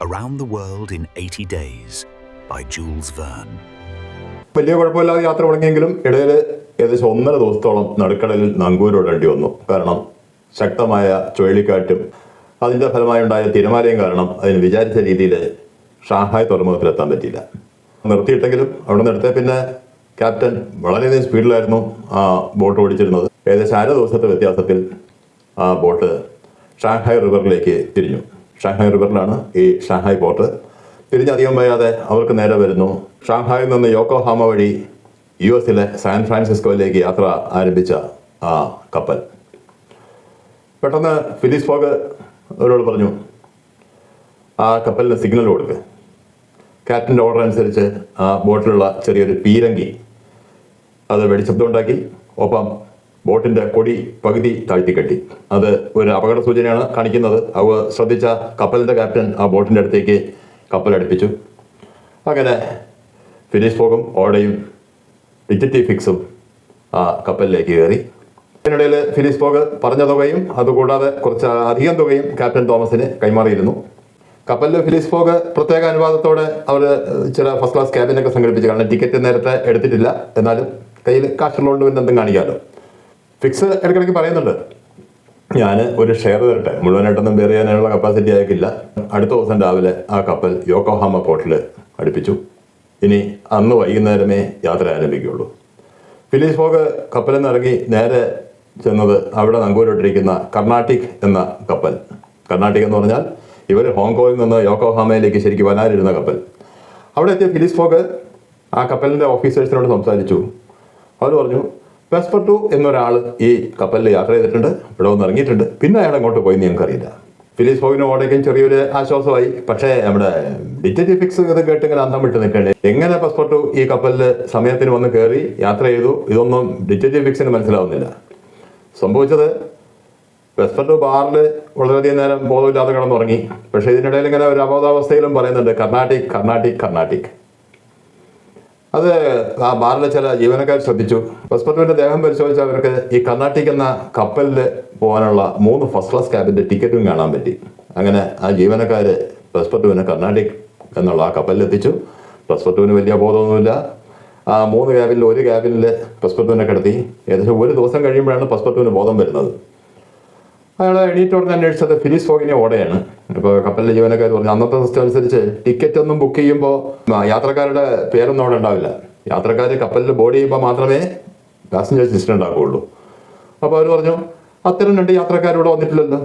Around the World in 80 Days by Jules Verne. വലിയ കുഴപ്പമില്ലാതെ യാത്ര തുടങ്ങിയെങ്കിലും ഇടയിൽ ഏകദേശം 1.5 ദിവസത്തോളം നടുക്കടലിൽ നങ്കൂരിടേണ്ടി വന്നു. കാരണം ശക്തമായ ചുഴലിക്കാറ്റും അതിൻ്റെ ഫലമായി ഉണ്ടായ തിരമാലയും കാരണം അതിന് വിചാരിച്ച രീതിയിൽ ഷാങ്ഹായ് തുറമുഖത്തിലെത്താൻ പറ്റിയില്ല. നിർത്തിയിട്ടെങ്കിലും അവിടെ നിന്ന് എടുത്തേ പിന്നെ ക്യാപ്റ്റൻ വളരെയധികം സ്പീഡിലായിരുന്നു ആ ബോട്ട് ഓടിച്ചിരുന്നത്. ഏകദേശം 1/2 ദിവസത്തെ വ്യത്യാസത്തിൽ ആ ബോട്ട് ഷാങ്ഹായ് റിവറിലേക്ക് തിരിഞ്ഞു. ഷാങ്ഹായ് റിവറിലാണ് ഈ ഷാങ്ഹായ് പോർട്ട്. തിരിഞ്ഞധികം വയ്യാതെ അവർക്ക് നേരെ വരുന്നു. ഷാങ്ഹായിൽ നിന്ന് യോക്കോഹാമ വഴി US-ലെ സാൻ ഫ്രാൻസിസ്കോയിലേക്ക് യാത്ര ആരംഭിച്ച ആ കപ്പൽ പെട്ടെന്ന് ഫിലിസ് ഫോഗ് അവരോട് പറഞ്ഞു, ആ കപ്പലിന് സിഗ്നൽ കൊടുക്കുക. ക്യാപ്റ്റൻ്റെ ഓർഡർ അനുസരിച്ച് ആ ബോട്ടിലുള്ള ചെറിയൊരു പീരങ്കി അത് വെടിശബ്ദം ഉണ്ടാക്കി. ഒപ്പം ബോട്ടിൻ്റെ കൊടി പകുതി താഴ്ത്തിക്കെട്ടി. അത് ഒരു അപകട സൂചനയാണ് കാണിക്കുന്നത്. അവ ശ്രദ്ധിച്ച കപ്പലിൻ്റെ ക്യാപ്റ്റൻ ആ ബോട്ടിൻ്റെ അടുത്തേക്ക് കപ്പലടുപ്പിച്ചു. അങ്ങനെ ഫിലിസ് ഫോഗും ഓടയും ഡിറ്റക്റ്റീവ് ഫിക്സും ആ കപ്പലിലേക്ക് കയറി. അതിനിടയിൽ ഫിലിസ് ഫോഗ് പറഞ്ഞ തുകയും അതുകൂടാതെ കുറച്ച് അധികം തുകയും ക്യാപ്റ്റൻ തോമസിന് കൈമാറിയിരുന്നു. കപ്പലിൽ ഫിലിസ് ഫോഗ് പ്രത്യേക അനുവാദത്തോടെ അവർ ചില ഫസ്റ്റ് ക്ലാസ് ക്യാബിനൊക്കെ സംഘടിപ്പിച്ചു. കാരണം ടിക്കറ്റ് നേരത്തെ എടുത്തിട്ടില്ല, എന്നാലും കയ്യിൽ കാശുള്ളതുകൊണ്ട് പിന്നെ എന്തും കാണിക്കാമല്ലോ. ഫിക്സ് ഇടയ്ക്കിടയ്ക്ക് പറയുന്നുണ്ട്, ഞാൻ ഒരു ഷെയർ തരട്ടെ, മുഴുവനായിട്ടൊന്നും ബെയർ ചെയ്യാനുള്ള കപ്പാസിറ്റി അയക്കില്ല. അടുത്ത ദിവസം രാവിലെ ആ കപ്പൽ യോക്കോഹാമ പോർട്ടിൽ അടുപ്പിച്ചു. ഇനി അന്ന് വൈകുന്നേരമേ യാത്ര ആരംഭിക്കുകയുള്ളൂ. ഫിലിസ് ഫോഗ് കപ്പലിൽ നിന്ന് ഇറങ്ങി നേരെ ചെന്നത് അവിടെ നങ്കൂരിട്ടിരിക്കുന്ന കർണാട്ടിക് എന്ന കപ്പൽ. കർണാട്ടിക് എന്ന് പറഞ്ഞാൽ ഇവർ ഹോങ്കോങ്ങിൽ നിന്ന് യോക്കോഹാമയിലേക്ക് ശരിക്കും വരാനിരുന്ന കപ്പൽ. അവിടെ എത്തിയ ഫിലിസ് ഫോഗ് ആ കപ്പലിൻ്റെ ഓഫീസേഴ്സിനോട് സംസാരിച്ചു. അവർ പറഞ്ഞു, വെസ്പർട്ടു എന്നൊരാൾ ഈ കപ്പലിൽ യാത്ര ചെയ്തിട്ടുണ്ട്, ഇവിടെ വന്ന് ഇറങ്ങിയിട്ടുണ്ട്, പിന്നെ അയാൾ അങ്ങോട്ട് പോയി ഞങ്ങൾക്കറിയില്ല. ഫിലിസ് ഫോഗിനും ഓടയ്ക്കും ചെറിയൊരു ആശ്വാസമായി. പക്ഷേ നമ്മുടെ ഡിറ്റക്റ്റീവ് ഫിക്സ് ഇത് കേട്ട് ഇങ്ങനെ അന്തം വിട്ട് നിൽക്കേണ്ടേ, എങ്ങനെ വെസ്പർട്ടു ഈ കപ്പലിൽ സമയത്തിന് വന്ന് കയറി യാത്ര ചെയ്തു, ഇതൊന്നും ഡിറ്റക്റ്റീവ് ഫിക്സിന് മനസ്സിലാവുന്നില്ല. സംഭവിച്ചത് വെസ്പർട്ടു ബാറിൽ വളരെയധികം നേരം ബോധമില്ലാതെ കിടന്നുറങ്ങി. പക്ഷേ ഇതിനിടയിൽ ഇങ്ങനെ ഒരു അബോധാവസ്ഥയിലും പറയുന്നുണ്ട് കർണാട്ടിക് കർണാട്ടിക് കർണാട്ടിക്. അത് ആ ബാറിലെ ചില ജീവനക്കാർ ശ്രദ്ധിച്ചു. വെസ്പർട്ടുവിൻ്റെ ദേഹം പരിശോധിച്ച അവർക്ക് ഈ കർണാട്ടിക് എന്ന കപ്പലിൽ പോകാനുള്ള 3 ഫസ്റ്റ് ക്ലാസ് ക്യാബിൻ്റെ ടിക്കറ്റും കാണാൻ പറ്റി. അങ്ങനെ ആ ജീവനക്കാർ വെസ്പർട്ടുവിനെ കർണാട്ടിക് എന്നുള്ള ആ കപ്പലിൽ എത്തിച്ചു. വെസ്പർട്ടുവിന് വലിയ ബോധമൊന്നുമില്ല. ആ 3 ക്യാബിനിൽ ഒരു ക്യാബിനിൽ വെസ്പർട്ടുവിനെ കിടത്തി. ഏകദേശം 1 ദിവസം കഴിയുമ്പോഴാണ് വെസ്പർട്ടുവിന് ബോധം വരുന്നത്. അയാളെ എണീറ്റോടെ അന്വേഷിച്ചത് ഫിലിസ് ഫോഗിനെ ഓടെയാണ്. ഇപ്പോൾ കപ്പലിലെ ജീവനക്കാർ പറഞ്ഞു, അന്നത്തെ സിസ്റ്റം അനുസരിച്ച് ടിക്കറ്റ് ഒന്നും ബുക്ക് ചെയ്യുമ്പോൾ യാത്രക്കാരുടെ പേരൊന്നും അവിടെ ഉണ്ടാവില്ല. യാത്രക്കാർ കപ്പലിൽ ബോർഡ് ചെയ്യുമ്പോൾ മാത്രമേ പാസഞ്ചേഴ്സ് ലിസ്റ്റ് ഉണ്ടാക്കുകയുള്ളൂ. അപ്പോൾ അവർ പറഞ്ഞു, അത്തരം 2 യാത്രക്കാരിവിടെ വന്നിട്ടില്ലല്ലോ.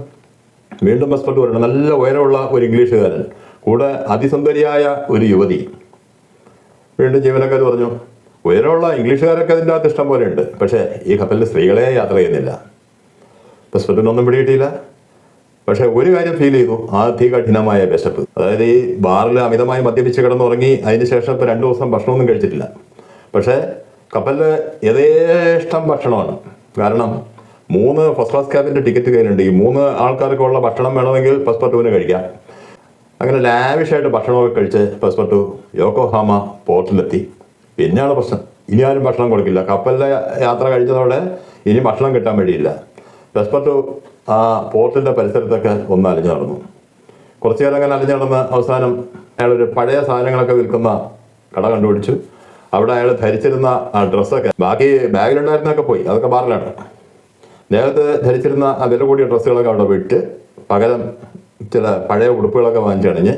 വീണ്ടും വെസ്പർട്ടു പറഞ്ഞു, നല്ല ഉയരമുള്ള ഒരു ഇംഗ്ലീഷുകാരൻ, കൂടെ അതിസുന്ദരിയായ ഒരു യുവതി. വീണ്ടും ജീവനക്കാർ പറഞ്ഞു, ഉയരമുള്ള ഇംഗ്ലീഷുകാരൊക്കെ അതിൻ്റെ അകത്ത് ഇഷ്ടം പോലെ ഉണ്ട്, പക്ഷേ ഈ കപ്പലിൽ സ്ത്രീകളെ യാത്ര ചെയ്യുന്നില്ല. വെസ്പർട്ടുവിനൊന്നും പിടികിട്ടിയില്ല. പക്ഷേ ഒരു കാര്യം ഫീൽ ചെയ്തു, അതികഠിനമായ വിശപ്പ്. അതായത് ഈ ബാറിൽ അമിതമായി മദ്യപിച്ച് കിടന്നുറങ്ങി അതിന് ശേഷം ഇപ്പോൾ 2 ദിവസം ഭക്ഷണമൊന്നും കഴിച്ചിട്ടില്ല. പക്ഷേ കപ്പലിൽ യഥേഷ്ടം ഭക്ഷണമാണ്. കാരണം 3 ഫസ്റ്റ് ക്ലാസ് ക്യാബിൻ്റെ ടിക്കറ്റ് കയ്യിലുണ്ട്. ഈ 3 ആൾക്കാർക്കുള്ള ഭക്ഷണം വേണമെങ്കിൽ വെസ്പർട്ടുവിന് കഴിക്കാം. അങ്ങനെ ലാവിഷായിട്ട് ഭക്ഷണമൊക്കെ കഴിച്ച് വെസ്പർട്ടു യോക്കോഹാമ പോർട്ടിലെത്തി. പിന്നെയാണ് പ്രശ്നം, ഇനി ആരും ഭക്ഷണം കൊടുക്കില്ല. കപ്പലിലെ യാത്ര കഴിച്ചതോടെ ഇനി ഭക്ഷണം കിട്ടാൻ വഴിയില്ല. വെസ്പർട്ടു ആ പോർട്ടിൻ്റെ പരിസരത്തൊക്കെ ഒന്ന് അലിഞ്ഞു നടന്നു. കുറച്ചു നേരം അങ്ങനെ അലിഞ്ഞു നടന്ന് അവസാനം അയാളൊരു പഴയ സാധനങ്ങളൊക്കെ വിൽക്കുന്ന കട കണ്ടുപിടിച്ചു. അവിടെ അയാൾ ധരിച്ചിരുന്ന ആ ഡ്രസ്സൊക്കെ, ബാക്കി ബാഗിലുണ്ടായിരുന്നൊക്കെ പോയി, അതൊക്കെ ബാറിലാണ്. നേരത്തെ ധരിച്ചിരുന്ന ആ വില കൂടിയ ഡ്രസ്സുകളൊക്കെ അവിടെ വിട്ട് പകരം ചില പഴയ ഉടുപ്പുകളൊക്കെ വാങ്ങിച്ചണിഞ്ഞ്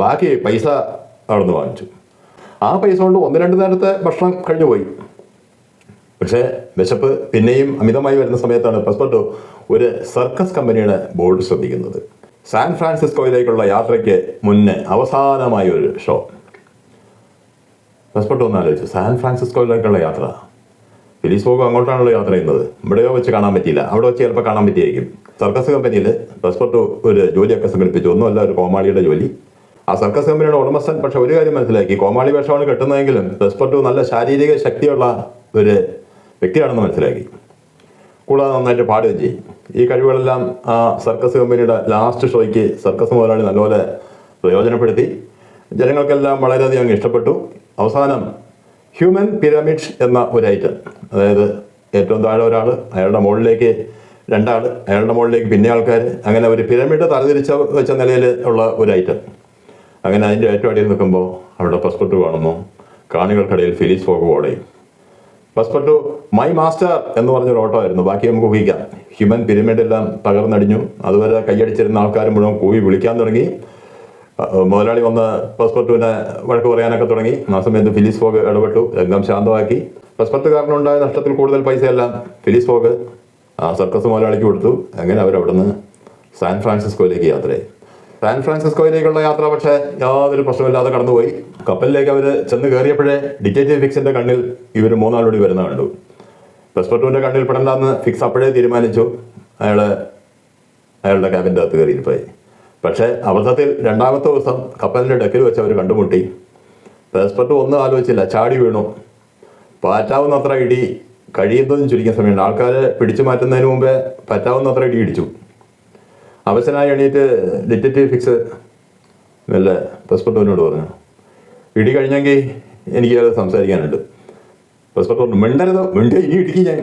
ബാക്കി പൈസ അവിടെ നിന്ന് വാങ്ങിച്ചു. ആ പൈസ കൊണ്ട് 1-2 നേരത്തെ ഭക്ഷണം കഴിഞ്ഞു പോയി. പക്ഷേ വിശപ്പ് പിന്നെയും അമിതമായി വരുന്ന സമയത്താണ് വെസ്പർട്ടു ഒരു സർക്കസ് കമ്പനിയുടെ ബോർഡ് ശ്രദ്ധിക്കുന്നത്. സാൻ ഫ്രാൻസിസ്കോയിലേക്കുള്ള യാത്രയ്ക്ക് മുന്നേ അവസാനമായ ഒരു ഷോ. വെസ്പർട്ടു ഒന്ന് ആലോചിച്ചു, സാൻ ഫ്രാൻസിസ്കോയിലേക്കുള്ള യാത്ര. ഫിലിസ് ഫോഗ് അങ്ങോട്ടാണല്ലോ യാത്ര ചെയ്യുന്നത്, ഇവിടെയോ വെച്ച് കാണാൻ പറ്റിയില്ല, അവിടെ വെച്ച് ചിലപ്പോൾ കാണാൻ പറ്റിയായിരിക്കും. സർക്കസ് കമ്പനിയിൽ വെസ്പർട്ടു ഒരു ജോലിയൊക്കെ സംഘടിപ്പിച്ചു. ഒന്നുമല്ല, ഒരു കോമാളിയുടെ ജോലി. ആ സർക്കസ് കമ്പനിയുടെ ഉടമസ്ഥൻ പക്ഷെ ഒരു കാര്യം മനസ്സിലാക്കി, കോമാളി വേഷമാണ് കെട്ടുന്നതെങ്കിലും വെസ്പർട്ടു നല്ല ശാരീരിക ശക്തിയുള്ള ഒരു വ്യക്തിയാണെന്ന് മനസ്സിലാക്കി. കൂടാതെ നന്നായിട്ട് പാടുകയും ചെയ്യും. ഈ കഴിവുകളെല്ലാം ആ സർക്കസ് കമ്പനിയുടെ ലാസ്റ്റ് ഷോയ്ക്ക് സർക്കസ് മുതലാളി നല്ലപോലെ പ്രയോജനപ്പെടുത്തി. ജനങ്ങൾക്കെല്ലാം വളരെയധികം ഇഷ്ടപ്പെട്ടു. അവസാനം ഹ്യൂമൻ പിരമിഡ് എന്ന ഒരു ഐറ്റം, അതായത് ഏറ്റവും താഴെ ഒരാൾ, അയാളുടെ മുകളിലേക്ക് 2 അയാളുടെ മുകളിലേക്ക് പിന്നെ ആൾക്കാർ, അങ്ങനെ ഒരു പിരമിഡ് തലതിരിച്ച വെച്ച നിലയിൽ ഉള്ള ഒരു ഐറ്റം. അങ്ങനെ അതിൻ്റെ ഏറ്റവും അടിയിൽ നിൽക്കുമ്പോൾ അവിടെ പസ്പെർട്ടു കാണുന്നു. കാണികൾക്കിടയിൽ ഫിലിസ് ഫോഗ് ഓടയും. പസ്പെർട്ടു മൈ മാസ്റ്റർ എന്ന് പറഞ്ഞൊരു ഓട്ടോ ആയിരുന്നു. ബാക്കി നമുക്ക് ഊഹിക്കാം. ഹ്യൂമൻ പിരമിഡെല്ലാം തകർന്നടിഞ്ഞു. അതുവരെ കൈയടിച്ചിരുന്ന ആൾക്കാർ മുഴുവൻ കൂവി വിളിക്കാൻ തുടങ്ങി. മുതലാളി വന്ന് പസ്പെർട്ടുവിനെ വഴക്ക് പറയാനൊക്കെ തുടങ്ങി. ആ സമയത്ത് ഫിലിസ് ഫോഗ് ഇടപെട്ടു, രംഗം ശാന്തമാക്കി. പസ്പെർട്ടു കാരണമുണ്ടായ നഷ്ടത്തിൽ കൂടുതൽ പൈസയെല്ലാം ഫിലിസ് ഫോഗ് ആ സർക്കസ് മുതലാളിക്ക് കൊടുത്തു. അങ്ങനെ അവരവിടുന്ന് സാൻ ഫ്രാൻസിസ്കോയിലേക്ക് യാത്രയായി. സാൻ ഫ്രാൻസിസ്കോയിലേക്കുള്ള യാത്ര പക്ഷേ യാതൊരു പ്രശ്നമില്ലാതെ കടന്നുപോയി. കപ്പലിലേക്ക് അവർ ചെന്ന് കയറിയപ്പോഴേ ഡിറ്റക്റ്റീവ് ഫിക്സിന്റെ കണ്ണിൽ ഇവർ മൂന്നാളോടി വരുന്ന കണ്ടു. പസ്പെർട്ടുവിന്റെ കണ്ണിൽ പെടണ്ടെന്ന് ഫിക്സ് അപ്പോഴേ തീരുമാനിച്ചു. അയാളുടെ ക്യാബിൻ്റെ അകത്ത് കയറിയിരിപ്പായി. പക്ഷേ അബദ്ധത്തിൽ രണ്ടാമത്തെ ദിവസം കപ്പലിൻ്റെ ഡെക്കിൽ വെച്ച് അവർ കണ്ടുമുട്ടി. പസ്പെർട്ടു ഒന്നും ആലോചിച്ചില്ല, ചാടി വീണു. പറ്റാവുന്നത്ര ഇടി, കഴിയുന്നതും ചുരുങ്ങിയ സമയമുണ്ട്. ആൾക്കാരെ പിടിച്ചു മാറ്റുന്നതിന് മുമ്പേ പറ്റാവുന്നത്ര ഇടി ഇടിച്ചു. അവശനായി എണീറ്റ് ഡിറ്റക്റ്റീവ് ഫിക്സ് മെല്ലെ പസ്പെർട്ടുവിനോട് പറഞ്ഞു, ഇടി കഴിഞ്ഞെങ്കിൽ എനിക്ക് അത് സംസാരിക്കാനുണ്ട്. പസ്പെർട്ടു പറഞ്ഞു, മിണ്ടരുത്, മിണ്ടിയ ഇനി ഇടിക്കും ഞാൻ.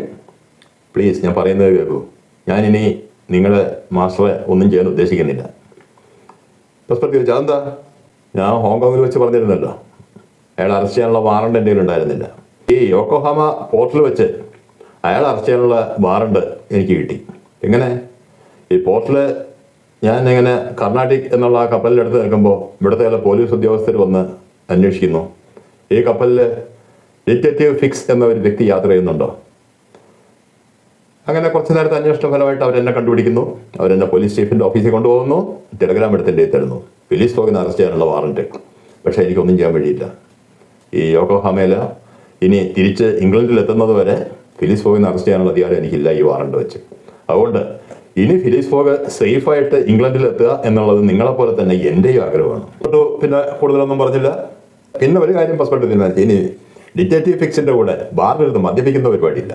പ്ലീസ്, ഞാൻ പറയുന്നത് കേൾക്കൂ. ഞാനിനി നിങ്ങളുടെ മാസ്റ്ററെ ഒന്നും ചെയ്യാൻ ഉദ്ദേശിക്കുന്നില്ല. പസ്പെർട്ടു ചോദിച്ചു, അതെന്താ? ഞാൻ ഹോങ്കോങ്ങിൽ വെച്ച് പറഞ്ഞിരുന്നല്ലോ, അയാൾ അറസ്റ്റ് ചെയ്യാനുള്ള വാറണ്ട് എൻ്റെ കയ്യിൽ ഉണ്ടായിരുന്നില്ല. ഈ യോക്കോഹാമ പോർട്ടിൽ വെച്ച് അയാൾ അറസ്റ്റ് ചെയ്യാനുള്ള വാറണ്ട് എനിക്ക് കിട്ടി. എങ്ങനെ? ഈ പോർട്ടിൽ ഞാൻ ഇങ്ങനെ കർണാട്ടിക് എന്നുള്ള ആ കപ്പലിൻ്റെ അടുത്ത് നിൽക്കുമ്പോൾ ഇവിടുത്തെ ചില പോലീസ് ഉദ്യോഗസ്ഥർ വന്ന് അന്വേഷിക്കുന്നു, ഈ കപ്പലിൽ ഡിറ്റക്റ്റീവ് ഫിക്സ് എന്ന ഒരു വ്യക്തി യാത്ര ചെയ്യുന്നുണ്ടോ? അങ്ങനെ കുറച്ച് നേരത്തെ അന്വേഷണ ഫലമായിട്ട് അവരെന്നെ കണ്ടുപിടിക്കുന്നു. അവരെന്നെ പോലീസ് സ്റ്റേഷൻ്റെ ഓഫീസിൽ കൊണ്ടുപോകുന്നു. ടെലഗ്രാം എടുത്തിൻ്റെ തരുന്നു, ഫിലിസ് ഫോഗിനെ അറസ്റ്റ് ചെയ്യാനുള്ള വാറണ്ട്. പക്ഷേ എനിക്കൊന്നും ചെയ്യാൻ വഴിയില്ല. ഈ യോക്കോഹാമയിൽ ഇനി തിരിച്ച് ഇംഗ്ലണ്ടിൽ എത്തുന്നത് വരെ ഫിലിസ് ഫോഗിനെ അറസ്റ്റ് ചെയ്യാനുള്ള അധികാരം എനിക്കില്ല ഈ വാറണ്ട് വെച്ച്. അതുകൊണ്ട് ഇനി ഫിലിസ് ഫോഗ് സേഫായിട്ട് ഇംഗ്ലണ്ടിൽ എത്തുക എന്നുള്ളത് നിങ്ങളെപ്പോലെ തന്നെ എൻ്റെയും ആഗ്രഹമാണ്. പിന്നെ കൂടുതലൊന്നും പറഞ്ഞില്ല. പിന്നെ ഒരു കാര്യം പസ്പെർട്ടു തീരുമാനിച്ചു, ഇനി ഡിറ്റക്റ്റീവ് ഫിക്സിൻ്റെ കൂടെ ബാറിലിരുന്ന് മദ്യപിക്കുന്ന പരിപാടിയില്ല.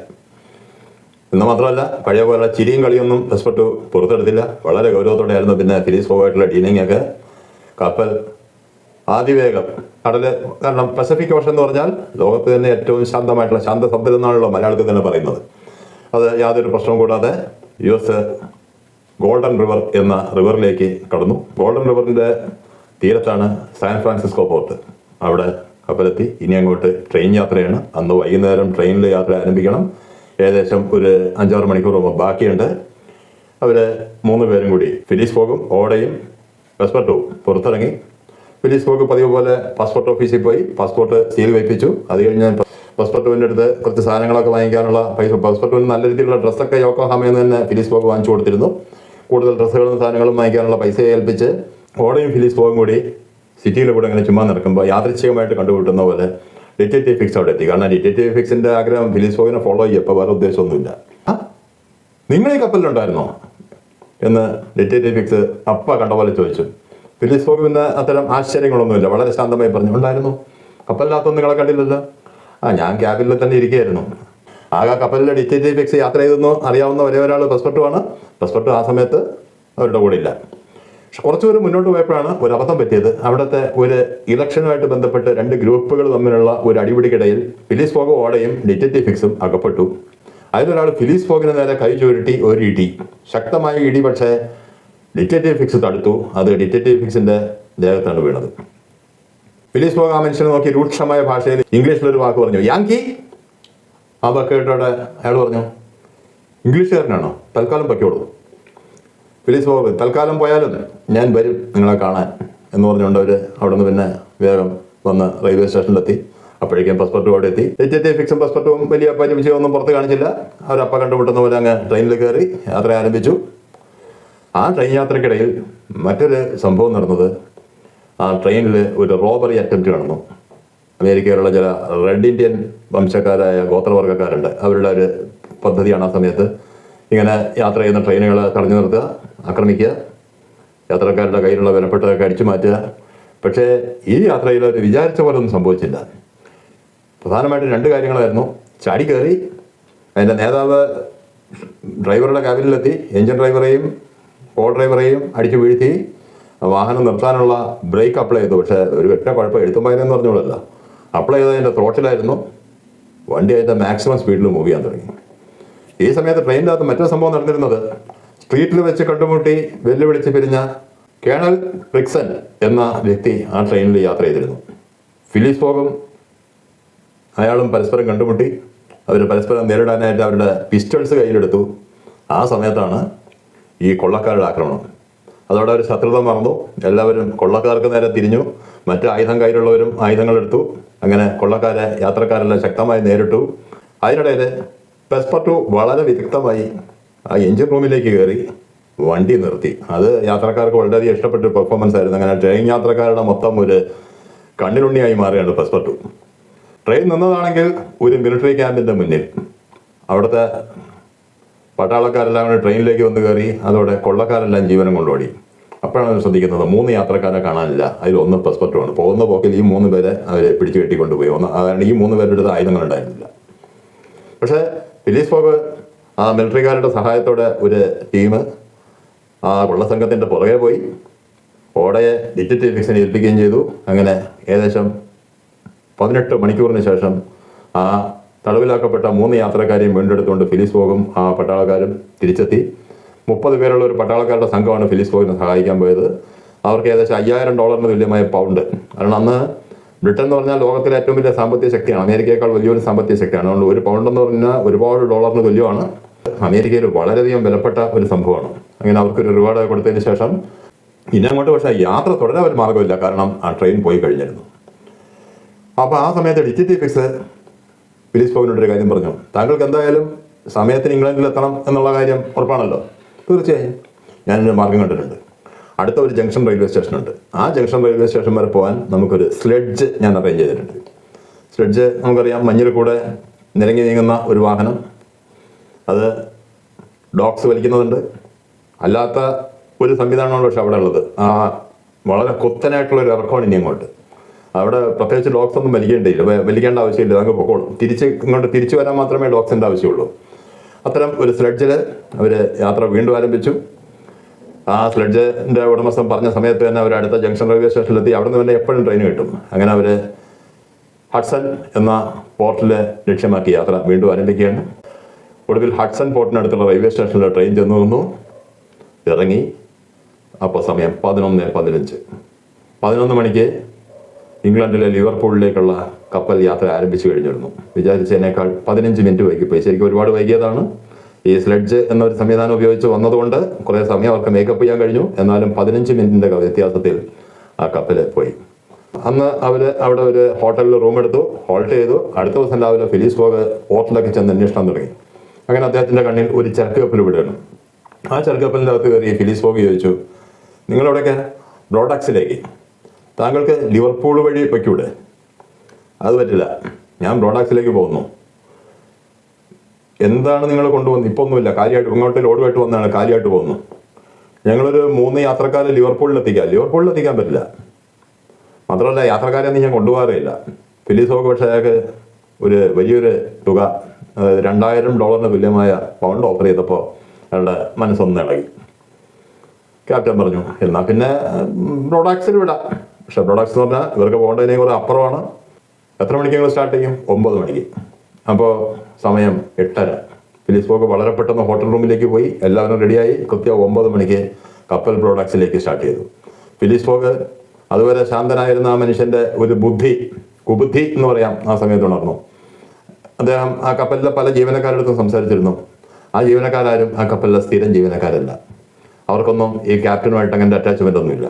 എന്ന് മാത്രമല്ല, പഴയ പോലെ ചിരിയും കളിയൊന്നും പസ്പെർട്ടു പുറത്തെടുത്തില്ല. വളരെ ഗൗരവത്തോടെയായിരുന്നു പിന്നെ ഫിലിസ് ഫോഗായിട്ടുള്ള ഡീലിംഗ് ഒക്കെ. കപ്പൽ അതിവേഗം കടല്, കാരണം പസഫിക് ഓഷൻ എന്ന് പറഞ്ഞാൽ ലോകത്ത് തന്നെ ഏറ്റവും ശാന്തമായിട്ടുള്ള ശാന്തസമുദ്രം എന്നാണല്ലോ മലയാളത്തിൽ തന്നെ പറയുന്നത്. അത് യാതൊരു പ്രശ്നവും കൂടാതെ US ഗോൾഡൻ റിവർ എന്ന റിവറിലേക്ക് കടന്നു. ഗോൾഡൻ റിവറിൻ്റെ തീരത്താണ് സാൻ ഫ്രാൻസിസ്കോ പോർട്ട്. അവിടെ കപ്പലെത്തി. ഇനി അങ്ങോട്ട് ട്രെയിൻ യാത്രയാണ്. അന്ന് വൈകുന്നേരം ട്രെയിനിൽ യാത്ര ആരംഭിക്കണം. ഏകദേശം ഒരു 5-6 മണിക്കൂർ ബാക്കിയുണ്ട്. അവർ 3 പേരും കൂടി, ഫിലിസ് ഫോഗും ഓടയും പസ്പെർട്ടുവും പുറത്തിറങ്ങി. ഫിലിസ് ഫോഗ് പതിവ് പോലെ പാസ്പോർട്ട് ഓഫീസിൽ പോയി പാസ്പോർട്ട് സീൽ വയ്പ്പിച്ചു. അത് കഴിഞ്ഞ് പസ്പെർട്ടുവിൻ്റെ അടുത്ത് കുറച്ച് സാധനങ്ങളൊക്കെ വാങ്ങിക്കാനുള്ള പൈസ, പസ്പെർട്ടുവിന് നല്ല രീതിയിലുള്ള ഡ്രസ്സൊക്കെ യോക്കോഹാമയിൽ നിന്ന് തന്നെ ഫിലിസ് ഫോഗ് വാങ്ങിച്ചു കൊടുത്തിരുന്നു. കൂടുതൽ ഡ്രസ്സുകളും സാധനങ്ങളും വാങ്ങിക്കാനുള്ള പൈസയെ ഏൽപ്പിച്ച് ഓടയും ഫിലിസ് ഫോഗും കൂടി സിറ്റിയിലെ കൂടെ ഇങ്ങനെ ചുമ്മാ നടക്കുമ്പോൾ യാദൃച്ഛികമായിട്ട് കണ്ടുകൂട്ടുന്ന പോലെ ഡിറ്റക്റ്റീവ് ഫിക്സ് അവിടെ എത്തി. കാരണം ഡിറ്റക്റ്റീവ് ഫിക്സിൻ്റെ ആഗ്രഹം ഫിലിസ് ഫോഗിനെ ഫോളോ ചെയ്യപ്പോൾ വേറെ ഉദ്ദേശമൊന്നുമില്ല. നിങ്ങൾ ഈ കപ്പലിലുണ്ടായിരുന്നോ എന്ന് ഡിറ്റക്റ്റീവ് ഫിക്സ് അപ്പ കണ്ട പോലെ ചോദിച്ചു. ഫിലിസ് ഫോഗ് പിന്നെ അത്തരം ആശ്ചര്യങ്ങളൊന്നുമില്ല, വളരെ ശാന്തമായി പറഞ്ഞു, ഉണ്ടായിരുന്നു. കപ്പലിനകത്തൊന്നും നിങ്ങളെ കണ്ടില്ലല്ലോ. ഞാൻ ക്യാബിനിൽ തന്നെ ഇരിക്കുകയായിരുന്നു. ആകെ കപ്പലിലെ ഡിറ്റക്റ്റീവ് ഫിക്സ് യാത്ര ചെയ്തെന്ന് അറിയാവുന്ന ഒരേ ഒരാൾ പസ്പെർട്ടുവാണ്. പസ്പെർട്ടു ആ സമയത്ത് അവരുടെ കൂടെ ഇല്ല. പക്ഷെ കുറച്ചുകൂടി മുന്നോട്ട് പോയപ്പോഴാണ് ഒരു അബദ്ധം പറ്റിയത്. അവിടുത്തെ ഒരു ഇലക്ഷനുമായിട്ട് ബന്ധപ്പെട്ട് 2 ഗ്രൂപ്പുകൾ തമ്മിലുള്ള ഒരു അടിപിടിക്കിടയിൽ ഫിലിസ് ഫോഗ് ഓടയും ഡിറ്റക്റ്റീവ് ഫിക്സും അകപ്പെട്ടു. അതിലൊരാൾ ഫിലിസ് ഫോഗിന് നേരെ കൈ ചുരുട്ടി ഒരു ഇടി, ശക്തമായ ഇടി. പക്ഷേ ഡിറ്റക്റ്റീവ് ഫിക്സ് തടുത്തു. അത് ഡിറ്റക്റ്റീവ് ഫിക്സിൻ്റെ ദേഹത്താണ് വീണത്. ഫിലിസ് ഫോഗ് ആ മനുഷ്യനെ നോക്കി രൂക്ഷമായ ഭാഷയിൽ ഇംഗ്ലീഷിലൊരു വാക്ക് പറഞ്ഞു, യാങ്കി. ആ വാക്ക് കേട്ടോടെ അയാൾ പറഞ്ഞു, ഇംഗ്ലീഷുകാരനാണോ? തൽക്കാലം പൊയ്ക്കോളൂ. ഫിലിസ് ഫോഗ്, തൽക്കാലം പോയാലും ഞാൻ വരും നിങ്ങളെ കാണാൻ എന്ന് പറഞ്ഞുകൊണ്ട് അവർ അവിടെ നിന്ന് പിന്നെ വേഗം വന്ന് റെയിൽവേ സ്റ്റേഷനിലെത്തി. അപ്പോഴേക്കും പസ്പെർട്ടു അവിടെ എത്തി. ഡിറ്റക്റ്റീവ് ഫിക്സും പസ്പെർട്ടും വലിയ പരിചയമൊന്നും പുറത്ത് കാണിച്ചില്ല. അവരപ്പ കണ്ടുമുട്ടുന്ന പോലെ അങ്ങ് ട്രെയിനിൽ കയറി യാത്ര ആരംഭിച്ചു. ആ ട്രെയിൻ യാത്രക്കിടയിൽ മറ്റൊരു സംഭവം നടന്നത്, ആ ട്രെയിനിൽ ഒരു റോബറി അറ്റംപ്റ്റ് നടന്നു. അമേരിക്കയിലുള്ള ചില റെഡ് ഇന്ത്യൻ വംശക്കാരായ ഗോത്രവർഗ്ഗക്കാരുണ്ട്. അവരുടെ ഒരു പദ്ധതിയാണ് ആ സമയത്ത് ഇങ്ങനെ യാത്ര ചെയ്യുന്ന ട്രെയിനുകൾ തടഞ്ഞു നിർത്തുക, ആക്രമിക്കുക, യാത്രക്കാരുടെ കയ്യിലുള്ള വിലപ്പെട്ടതൊക്കെ അടിച്ചു മാറ്റുക. പക്ഷേ ഈ യാത്രയിൽ അവർ വിചാരിച്ച പോലെ ഒന്നും സംഭവിച്ചില്ല. പ്രധാനമായിട്ടും 2 കാര്യങ്ങളായിരുന്നു. ചാടി കയറി അതിൻ്റെ നേതാവ് ഡ്രൈവറുടെ ക്യാബിനിലെത്തി, എൻജിൻ ഡ്രൈവറെയും കോ ഡ്രൈവറെയും അടിച്ചു വീഴ്ത്തി. വാഹനം നിർത്താനുള്ള ബ്രേക്ക് അപ്ലൈ ചെയ്തു. പക്ഷേ ഒരു ഒറ്റ കുഴപ്പം, എഴുത്തുമായെന്ന് പറഞ്ഞോളല്ല, അപ്ലൈ ചെയ്തതിൻ്റെ ത്രോട്ടിലായിരുന്നു. വണ്ടി അതിൻ്റെ മാക്സിമം സ്പീഡിൽ മൂവ് ചെയ്യാൻ തുടങ്ങി. ഈ സമയത്ത് ട്രെയിനിൻ്റെ അകത്ത് മറ്റൊരു സംഭവം നടന്നിരുന്നത്, സ്ട്രീറ്റിൽ വെച്ച് കണ്ടുമുട്ടി വെല്ലുവിളിച്ച് പിരിഞ്ഞ കേണൽ റിക്സൺ എന്ന വ്യക്തി ആ ട്രെയിനിൽ യാത്ര ചെയ്തിരുന്നു. ഫിലിസ് ഫോഗും അയാളും പരസ്പരം കണ്ടുമുട്ടി. അവർ പരസ്പരം നേരിടാനായിട്ട് അവരുടെ പിസ്റ്റൾസ് കയ്യിലെടുത്തു. ആ സമയത്താണ് ഈ കൊള്ളക്കാരുടെ ആക്രമണം. അതോടെ ഒരു ശത്രുത മറന്നു. എല്ലാവരും കൊള്ളക്കാർക്ക് നേരെ തിരിഞ്ഞു. മറ്റ് ആയുധം കയ്യിലുള്ളവരും ആയുധങ്ങളെടുത്തു. അങ്ങനെ കൊള്ളക്കാരെ യാത്രക്കാരെല്ലാം ശക്തമായി നേരിട്ടു. അതിനിടയിൽ പെസ്പർട്ടു വളരെ വിദഗ്ധമായി ആ എഞ്ചിൻ റൂമിലേക്ക് കയറി വണ്ടി നിർത്തി. അത് യാത്രക്കാർക്ക് വളരെയധികം ഇഷ്ടപ്പെട്ട പെർഫോമൻസ് ആയിരുന്നു. അങ്ങനെ ട്രെയിൻ യാത്രക്കാരുടെ മൊത്തം ഒരു കണ്ണിലുണ്ണിയായി മാറുകയാണ് പെസ്പർട്ടു. ട്രെയിൻ നിന്നതാണെങ്കിൽ ഒരു മിലിറ്ററി ക്യാമ്പിൻ്റെ മുന്നിൽ. അവിടുത്തെ പട്ടാളക്കാരെല്ലാം കൂടെ ട്രെയിനിലേക്ക് വന്ന് കയറി. അതോടെ കൊള്ളക്കാരെല്ലാം ജീവനം കൊണ്ടോടി. അപ്പോഴാണ് ശ്രദ്ധിക്കുന്നത് 3 യാത്രക്കാരെ കാണാനില്ല. അതിലൊന്ന് പെസ്പർട്ടുമാണ്. പോകുന്ന പോക്കിൽ ഈ 3 പേരെ അവർ പിടിച്ചു കെട്ടിക്കൊണ്ടുപോയി. അതുകൊണ്ട് ഈ 3 പേരുടെ അടുത്ത് ആയുധങ്ങളുണ്ടായിരുന്നില്ല. പക്ഷേ ഫിലിസ് ഫോഗ് ആ മിലിറ്ററിക്കാരുടെ സഹായത്തോടെ ഒരു ടീം ആ കൊള്ളസംഘത്തിൻ്റെ പുറകെ പോയി ഓടയെ ഡിജിറ്റൽ ഫിക്സിനെ ഏൽപ്പിക്കുകയും ചെയ്തു. അങ്ങനെ ഏകദേശം 18 മണിക്കൂറിന് ശേഷം ആ തടവിലാക്കപ്പെട്ട 3 യാത്രക്കാരെയും വീണ്ടെടുത്തുകൊണ്ട് ഫിലിസ് ഫോഗും ആ പട്ടാളക്കാരും തിരിച്ചെത്തി. 30 പേരുള്ള ഒരു പട്ടാളക്കാരുടെ സംഘമാണ് ഫിലിസ് ഫോഗിനെ സഹായിക്കാൻ പോയത്. അവർക്ക് ഏകദേശം $5000 തുല്യമായ പൗണ്ട്. കാരണം അന്ന് ബ്രിട്ടൻ എന്ന് പറഞ്ഞാൽ ലോകത്തിലെ ഏറ്റവും വലിയ സാമ്പത്തിക ശക്തിയാണ്. അമേരിക്കയേക്കാൾ വലിയൊരു സാമ്പത്തിക ശക്തിയാണ്. അതുകൊണ്ട് ഒരു പൗണ്ട് എന്ന് പറഞ്ഞാൽ ഒരുപാട് ഡോളറിന് തുല്യമാണ്. അമേരിക്കയിൽ വളരെയധികം വിലപ്പെട്ട ഒരു സംഭവമാണ്. അങ്ങനെ അവർക്കൊരു റിവാർഡ് കൊടുത്തതിന് ശേഷം ഇനി അങ്ങോട്ട് പക്ഷേ യാത്ര തുടരാൻ ഒരു മാർഗ്ഗമില്ല. കാരണം ആ ട്രെയിൻ പോയി കഴിഞ്ഞിരുന്നു. അപ്പോൾ ആ സമയത്ത് ഡിജിറ്റൽ ഫിക്സ് ഫിലിസ് ഫോഗിനോടൊരു കാര്യം പറഞ്ഞു. താങ്കൾക്ക് എന്തായാലും സമയത്തിന് ഇംഗ്ലണ്ടിൽ എത്തണം എന്നുള്ള കാര്യം ഉറപ്പാണല്ലോ. തീർച്ചയായും ഞാനൊരു മാർഗം കണ്ടിട്ടുണ്ട്. അടുത്ത ഒരു ജംഗ്ഷൻ റെയിൽവേ സ്റ്റേഷനുണ്ട്. ആ ജംഗ്ഷൻ റെയിൽവേ സ്റ്റേഷൻ വരെ പോകാൻ നമുക്കൊരു സ്ലെഡ്ജ് ഞാൻ അറേഞ്ച് ചെയ്തിട്ടുണ്ട്. സ്ലെഡ്ജ് നമുക്കറിയാം, മഞ്ഞിൽ കൂടെ നിരങ്ങി നീങ്ങുന്ന ഒരു വാഹനം. അത് ഡോഗ്സ് വലിക്കുന്നതുണ്ട്. അല്ലാത്ത ഒരു സംവിധാനമാണ് പക്ഷെ അവിടെ ഉള്ളത്. ആ വളരെ കുത്തനായിട്ടുള്ളൊരു ഇറക്കമാണ് ഇനി അങ്ങോട്ട്. അവിടെ പ്രത്യേകിച്ച് ഡോഗ്സ് ഒന്നും വലിക്കേണ്ട ആവശ്യമില്ല. നമുക്ക് പൊക്കോളും. ഇങ്ങോട്ട് തിരിച്ചു വരാൻ മാത്രമേ ഡോഗ്സിൻ്റെ ആവശ്യമുള്ളൂ. അത്തരം ഒരു സ്ലെഡ്ജിൽ അവർ യാത്ര വീണ്ടും ആരംഭിച്ചു. ആ സ്ലെഡ്ജിൻ്റെ ഉടമസ്ഥൻ പറഞ്ഞ സമയത്ത് തന്നെ അവർ അടുത്ത ജംഗ്ഷൻ റെയിൽവേ സ്റ്റേഷനിലെത്തി. അവിടെ നിന്ന് തന്നെ എപ്പോഴും ട്രെയിൻ കിട്ടും. അങ്ങനെ അവർ ഹഡ്സൺ എന്ന പോർട്ടിൽ ലക്ഷ്യമാക്കി യാത്ര വീണ്ടും ആരംഭിക്കുകയാണ്. ഒടുവിൽ ഹഡ്സൺ പോർട്ടിനടുത്തുള്ള റെയിൽവേ സ്റ്റേഷനിൽ ട്രെയിൻ ചെന്നു നിന്നു, ഇറങ്ങി. അപ്പോൾ സമയം 11:15. 11 മണിക്ക് ഇംഗ്ലണ്ടിലെ ലിവർപൂളിലേക്കുള്ള കപ്പൽ യാത്ര ആരംഭിച്ചു കഴിഞ്ഞിരുന്നു. വിചാരിച്ചതിനേക്കാൾ 15 മിനിറ്റ് വൈകിപ്പോയി. ശരിക്കും ഒരുപാട് വൈകിയതാണ്. ഈ സ്ലെഡ്ജ് എന്നൊരു സംവിധാനം ഉപയോഗിച്ച് വന്നതുകൊണ്ട് കുറേ സമയം അവർക്ക് മേക്കപ്പ് ചെയ്യാൻ കഴിഞ്ഞു. എന്നാലും 15 മിനിറ്റിൻ്റെ വ്യത്യാസത്തിൽ ആ കപ്പൽ പോയി. അന്ന് അവർ അവിടെ ഒരു ഹോട്ടലിൽ റൂം എടുത്തു, ഹോൾട്ട് ചെയ്തു. അടുത്ത ദിവസം രാവിലെ ഫിലിസ് ഫോഗ് ഹോട്ടലൊക്കെ ചെന്ന് അന്വേഷണം തുടങ്ങി. അങ്ങനെ അദ്ദേഹത്തിൻ്റെ കണ്ണിൽ ഒരു ചരക്ക് കപ്പൽ വിടുകയാണ്. ആ ചരക്ക് കപ്പലിൻ്റെ അകത്ത് കയറി ഫിലിസ് ഫോഗ് ചോദിച്ചു, നിങ്ങളെവിടെയൊക്കെ? ബ്രോഡാക്സിലേക്ക്. താങ്കൾക്ക് ലിവർപൂൾ വഴി പൊയ്ക്കൂടെ? അത് പറ്റില്ല, ഞാൻ ബ്രോഡാക്സിലേക്ക് പോകുന്നു. എന്താണ് നിങ്ങൾ കൊണ്ടുവന്നത്? ഇപ്പോൾ ഒന്നുമില്ല, കാര്യമായിട്ട് ഇങ്ങോട്ട് ലോഡുമായിട്ട് വന്നതാണ്, കാര്യമായിട്ട് പോകുന്നു. ഞങ്ങളൊരു 3 യാത്രക്കാരെ ലിവർപൂളിലെത്തിക്കാൻ പറ്റില്ല. മാത്രമല്ല യാത്രക്കാരെയൊന്നും ഞാൻ കൊണ്ടുപോകാറില്ല. ഫിലിസ് ഫോഗ് പക്ഷേ അയാൾക്ക് ഒരു വലിയൊരു തുക, അതായത് $2000 തുല്യമായ പൗണ്ട് ഓഫർ ചെയ്തപ്പോൾ അയാളുടെ മനസ്സൊന്ന് ഇളകി. ക്യാപ്റ്റൻ പറഞ്ഞു, എന്നാൽ പിന്നെ ബ്രോഡാക്സിൽ വിടാം. പക്ഷേ ബ്രോഡാക്സ് എന്ന് പറഞ്ഞാൽ ഇവർക്ക് പോകേണ്ടതിനെ കുറെ അപ്പുറമാണ്. എത്ര മണിക്ക് ഞങ്ങൾ സ്റ്റാർട്ട് ചെയ്യും? 9 മണിക്ക്. അപ്പോൾ സമയം 8:30. ഫിലിസ് ഫോഗ് വളരെ പെട്ടെന്ന് ഹോട്ടൽ റൂമിലേക്ക് പോയി. എല്ലാവരും റെഡിയായി. കൃത്യം 9 മണിക്ക് കപ്പൽ ബ്രോഡാക്സിലേക്ക് സ്റ്റാർട്ട് ചെയ്തു. ഫിലിസ് ഫോഗ് അതുവരെ ശാന്തനായിരുന്ന ആ മനുഷ്യൻ്റെ ഒരു കുബുദ്ധി എന്ന് പറയാം, ആ സമയത്ത് ഉണർന്നു. അദ്ദേഹം ആ കപ്പലിലെ പല ജീവനക്കാരുടെ സംസാരിച്ചിരുന്നു. ആ ജീവനക്കാരും ആ കപ്പലിലെ സ്ഥിരം ജീവനക്കാരല്ല. അവർക്കൊന്നും ഈ ക്യാപ്റ്റനുമായിട്ട് അങ്ങനത്തെ അറ്റാച്ച്മെൻ്റ് ഒന്നുമില്ല.